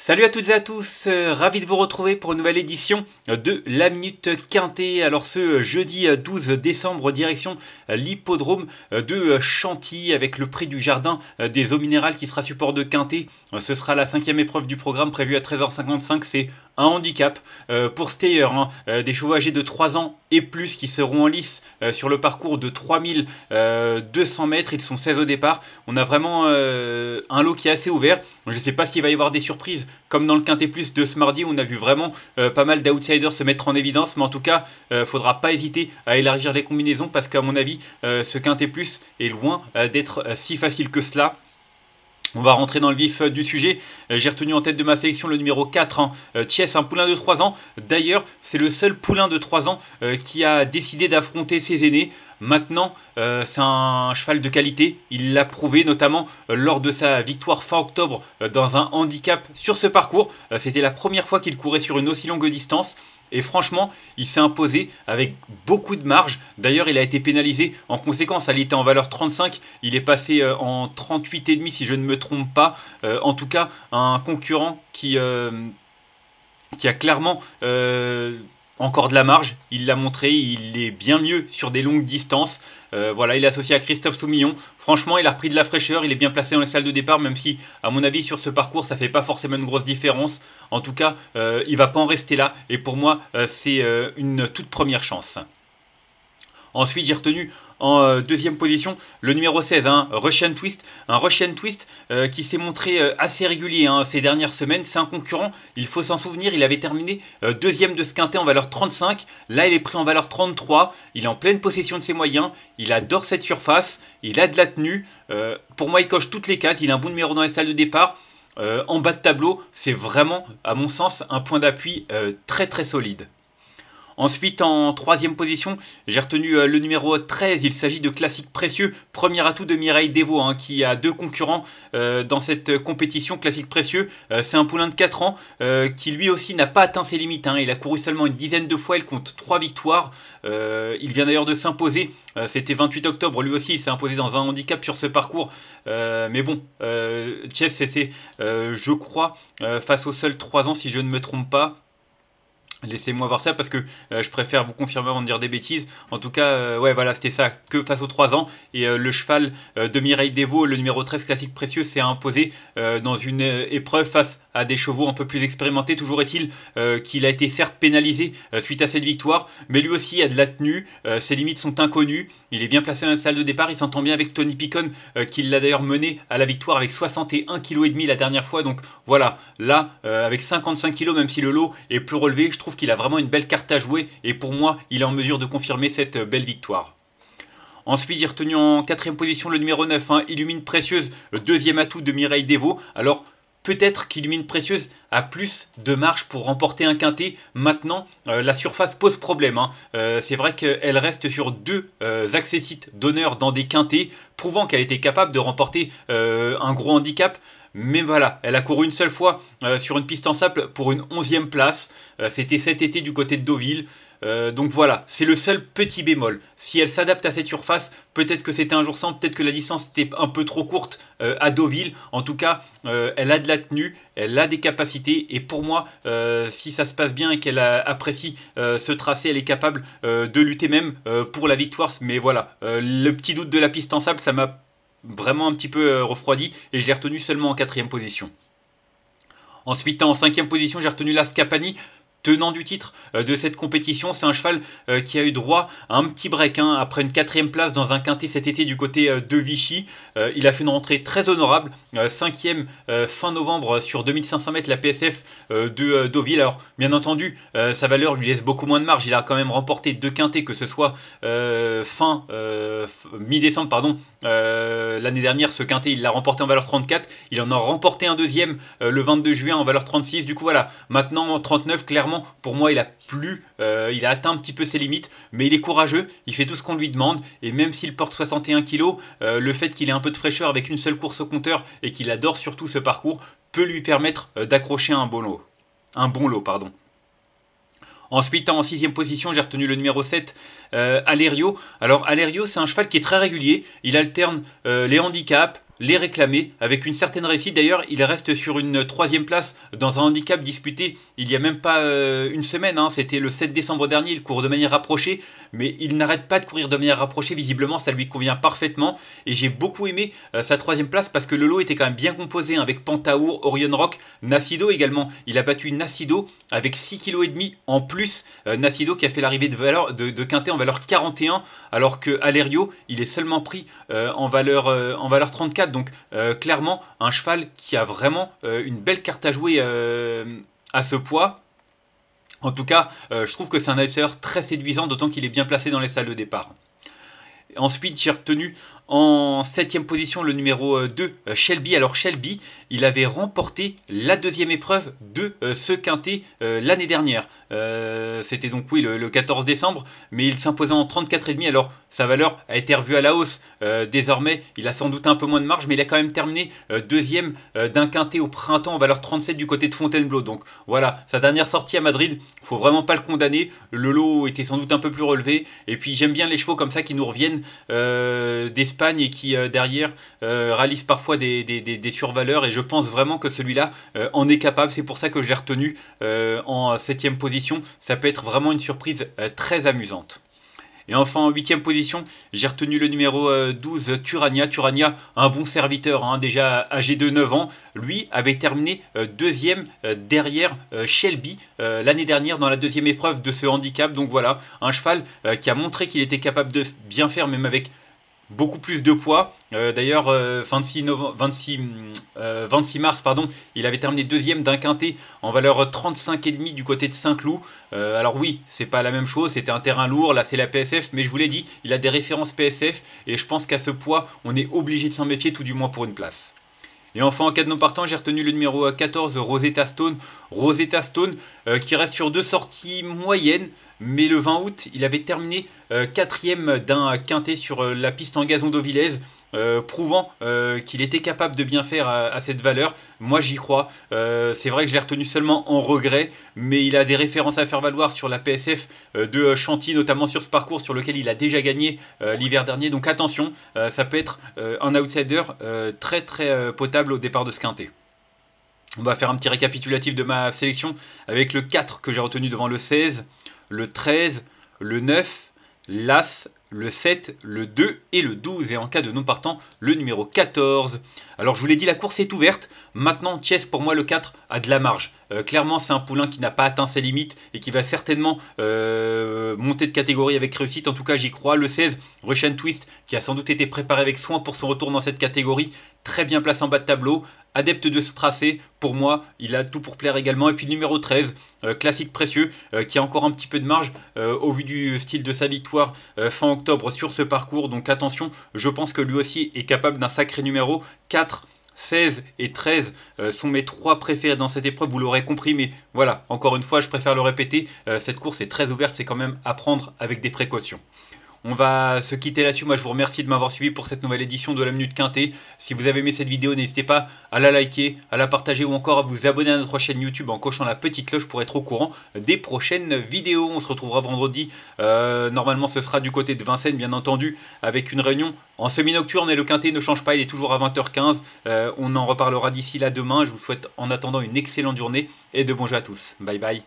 Salut à toutes et à tous, ravi de vous retrouver pour une nouvelle édition de la Minute Quintet. Alors ce jeudi 12 décembre, direction l'hippodrome de Chantilly avec le prix du Jardin des Eaux Minérales qui sera support de Quintet. Ce sera la 5e épreuve du programme prévue à 13h55, c'est un handicap pour Steyer, des chevaux âgés de 3 ans et plus qui seront en lice sur le parcours de 3200 mètres. Ils sont 16 au départ. On a vraiment un lot qui est assez ouvert. Je ne sais pas s'il va y avoir des surprises comme dans le Quintet Plus de ce mardi. On a vu vraiment pas mal d'outsiders se mettre en évidence. Mais en tout cas, faudra pas hésiter à élargir les combinaisons parce qu'à mon avis, ce Quintet Plus est loin d'être si facile que cela. On va rentrer dans le vif du sujet. J'ai retenu en tête de ma sélection le numéro 4, Thiès, un poulain de 3 ans. D'ailleurs, c'est le seul poulain de 3 ans qui a décidé d'affronter ses aînés. Maintenant, c'est un cheval de qualité. Il l'a prouvé notamment lors de sa victoire fin octobre dans un handicap sur ce parcours. C'était la première fois qu'il courait sur une aussi longue distance. Et franchement, il s'est imposé avec beaucoup de marge. D'ailleurs, il a été pénalisé en conséquence. Il était en valeur 35. Il est passé en 38,5 si je ne me trompe pas. En tout cas, un concurrent qui a clairement encore de la marge. Il l'a montré. Il est bien mieux sur des longues distances. Voilà, il est associé à Christophe Soumillon. Franchement, il a repris de la fraîcheur. Il est bien placé dans les salles de départ, même si, à mon avis, sur ce parcours, ça fait pas forcément une grosse différence. En tout cas, il va pas en rester là. Et pour moi, c'est une toute première chance. Ensuite, j'ai retenu en deuxième position le numéro 16, Russian Twist. Un Russian Twist qui s'est montré assez régulier ces dernières semaines. C'est un concurrent, il faut s'en souvenir, il avait terminé deuxième de ce quintet en valeur 35. Là, il est pris en valeur 33. Il est en pleine possession de ses moyens. Il adore cette surface. Il a de la tenue. Pour moi, il coche toutes les cases. Il a un bon numéro dans les salles de départ. En bas de tableau, c'est vraiment, à mon sens, un point d'appui très très solide. Ensuite, en troisième position, j'ai retenu le numéro 13. Il s'agit de Classique Précieux, premier atout de Mireille Devaux, qui a deux concurrents dans cette compétition. Classique Précieux, c'est un poulain de 4 ans qui lui aussi n'a pas atteint ses limites. Il a couru seulement une dizaine de fois, il compte 3 victoires. Il vient d'ailleurs de s'imposer, c'était 28 octobre, lui aussi il s'est imposé dans un handicap sur ce parcours. Mais bon, Thiès, c'était, je crois, face aux seuls 3 ans si je ne me trompe pas. Laissez-moi voir ça parce que je préfère vous confirmer avant de dire des bêtises. En tout cas, ouais, voilà, c'était ça, que face aux 3 ans. Et le cheval de Mireille Devaux, le numéro 13 Classique Précieux, s'est imposé dans une épreuve face à des chevaux un peu plus expérimentés. Toujours est-il qu'il a été certes pénalisé suite à cette victoire, mais lui aussi a de la tenue. Ses limites sont inconnues. Il est bien placé dans la salle de départ. Il s'entend bien avec Tony Picon, qui l'a d'ailleurs mené à la victoire avec 61,5 kg la dernière fois. Donc voilà, là, avec 55 kg, même si le lot est plus relevé, je trouve qu'il a vraiment une belle carte à jouer et pour moi il est en mesure de confirmer cette belle victoire. Ensuite j'ai retenu en quatrième position le numéro 9, Illumine Précieuse, le deuxième atout de Mireille Devaux. Alors peut-être qu'Illumine Précieuse a plus de marge pour remporter un quintet. Maintenant, la surface pose problème. C'est vrai qu'elle reste sur deux accessites d'honneur dans des quintets, prouvant qu'elle était capable de remporter un gros handicap. Mais voilà, elle a couru une seule fois sur une piste en sable pour une 11e place. C'était cet été du côté de Deauville. Donc voilà, c'est le seul petit bémol. Si elle s'adapte à cette surface, peut-être que c'était un jour sans, peut-être que la distance était un peu trop courte à Deauville. En tout cas, elle a de la tenue, elle a des capacités. Et pour moi, si ça se passe bien et qu'elle apprécie ce tracé, elle est capable de lutter même pour la victoire. Mais voilà, le petit doute de la piste en sable, ça m'a vraiment un petit peu refroidi et je l'ai retenu seulement en 4e position. Ensuite, en 5e position, j'ai retenu l'Ascapani, tenant du titre de cette compétition. C'est un cheval qui a eu droit à un petit break après une 4e place dans un quintet cet été du côté de Vichy. Il a fait une rentrée très honorable, 5e fin novembre sur 2500 mètres la PSF de Deauville. Alors bien entendu, sa valeur lui laisse beaucoup moins de marge. Il a quand même remporté 2 quintets, que ce soit mi-décembre l'année dernière. Ce quintet il l'a remporté en valeur 34. Il en a remporté un deuxième le 22 juin en valeur 36. Du coup voilà, maintenant en 39 clairement pour moi il a atteint un petit peu ses limites, mais il est courageux, il fait tout ce qu'on lui demande et même s'il porte 61 kg, le fait qu'il ait un peu de fraîcheur avec une seule course au compteur et qu'il adore surtout ce parcours peut lui permettre d'accrocher un bon lot. Ensuite, en 6e position, j'ai retenu le numéro 7, Alerio. Alors, Alerio, c'est un cheval qui est très régulier. Il alterne les handicaps, les réclamer avec une certaine réussite. D'ailleurs, il reste sur une troisième place dans un handicap disputé il n'y a même pas une semaine. Hein. C'était le 7 décembre dernier, il court de manière rapprochée, mais il n'arrête pas de courir de manière rapprochée. Visiblement, ça lui convient parfaitement. Et j'ai beaucoup aimé sa troisième place parce que le lot était quand même bien composé hein, avec Pantaour, Orion Rock, Nacido également. Il a battu Nacido avec 6,5 kg en plus. Nacido qui a fait l'arrivée de Quintet en valeur 41, alors que Alerio, il est seulement pris en valeur 34. Donc clairement, un cheval qui a vraiment une belle carte à jouer à ce poids. En tout cas, je trouve que c'est un outsider très séduisant, d'autant qu'il est bien placé dans les salles de départ. Ensuite, j'ai retenu en 7ème position le numéro 2, Shelby. Alors Shelby, il avait remporté la deuxième épreuve de ce quintet l'année dernière. C'était donc oui le 14 décembre, mais il s'imposait en 34,5. Alors sa valeur a été revue à la hausse. Désormais, il a sans doute un peu moins de marge, mais il a quand même terminé deuxième d'un quintet au printemps en valeur 37 du côté de Fontainebleau. Donc voilà, sa dernière sortie à Madrid, faut vraiment pas le condamner. Le lot était sans doute un peu plus relevé. Et puis j'aime bien les chevaux comme ça qui nous reviennent d'Espagne et qui derrière réalisent parfois des survaleurs, et je pense vraiment que celui-là en est capable. C'est pour ça que je l'ai retenu en 7ème position. Ça peut être vraiment une surprise très amusante. Et enfin en 8ème position, j'ai retenu le numéro 12, Turania. Turania, un bon serviteur, hein, déjà âgé de 9 ans. Lui avait terminé deuxième derrière Shelby l'année dernière dans la deuxième épreuve de ce handicap. Donc voilà, un cheval qui a montré qu'il était capable de bien faire, même avec beaucoup plus de poids. D'ailleurs, 26 mars, il avait terminé deuxième d'un quintet en valeur 35,5 du côté de Saint-Cloud. Alors oui, c'est pas la même chose, c'était un terrain lourd, là c'est la PSF, mais je vous l'ai dit, il a des références PSF, et je pense qu'à ce poids, on est obligé de s'en méfier, tout du moins pour une place. Et enfin, en cas de non partant, j'ai retenu le numéro 14, Rosetta Stone. Rosetta Stone qui reste sur deux sorties moyennes, mais le 20 août, il avait terminé quatrième d'un quintet sur la piste en gazon d'Auvilez, prouvant qu'il était capable de bien faire à cette valeur. Moi, j'y crois. C'est vrai que je l'ai retenu seulement en regret, mais il a des références à faire valoir sur la PSF de Chantilly, notamment sur ce parcours sur lequel il a déjà gagné l'hiver dernier. Donc attention, ça peut être un outsider très très potable au départ de ce quintet. On va faire un petit récapitulatif de ma sélection avec le 4 que j'ai retenu devant le 16, le 13, le 9, l'As, le 7, le 2 et le 12. Et en cas de non partant, le numéro 14. Alors je vous l'ai dit, la course est ouverte. Maintenant, Thiès, pour moi, le 4 a de la marge. Clairement, c'est un poulain qui n'a pas atteint ses limites et qui va certainement monter de catégorie avec réussite. En tout cas, j'y crois. Le 16, Russian Twist, qui a sans doute été préparé avec soin pour son retour dans cette catégorie. Très bien placé en bas de tableau. Adepte de ce tracé, pour moi, il a tout pour plaire également. Et puis le numéro 13, classique précieux, qui a encore un petit peu de marge au vu du style de sa victoire fin octobre sur ce parcours. Donc attention, je pense que lui aussi est capable d'un sacré numéro. 4, 16 et 13 sont mes trois préférés dans cette épreuve, vous l'aurez compris, mais voilà, encore une fois, je préfère le répéter, cette course est très ouverte, c'est quand même à prendre avec des précautions. On va se quitter là-dessus. Moi, je vous remercie de m'avoir suivi pour cette nouvelle édition de la Minute Quintet. Si vous avez aimé cette vidéo, n'hésitez pas à la liker, à la partager ou encore à vous abonner à notre chaîne YouTube en cochant la petite cloche pour être au courant des prochaines vidéos. On se retrouvera vendredi. Normalement, ce sera du côté de Vincennes, bien entendu, avec une réunion en semi-nocturne. Et le Quintet ne change pas, il est toujours à 20h15. On en reparlera d'ici là demain. Je vous souhaite en attendant une excellente journée et de bons jeux à tous. Bye bye.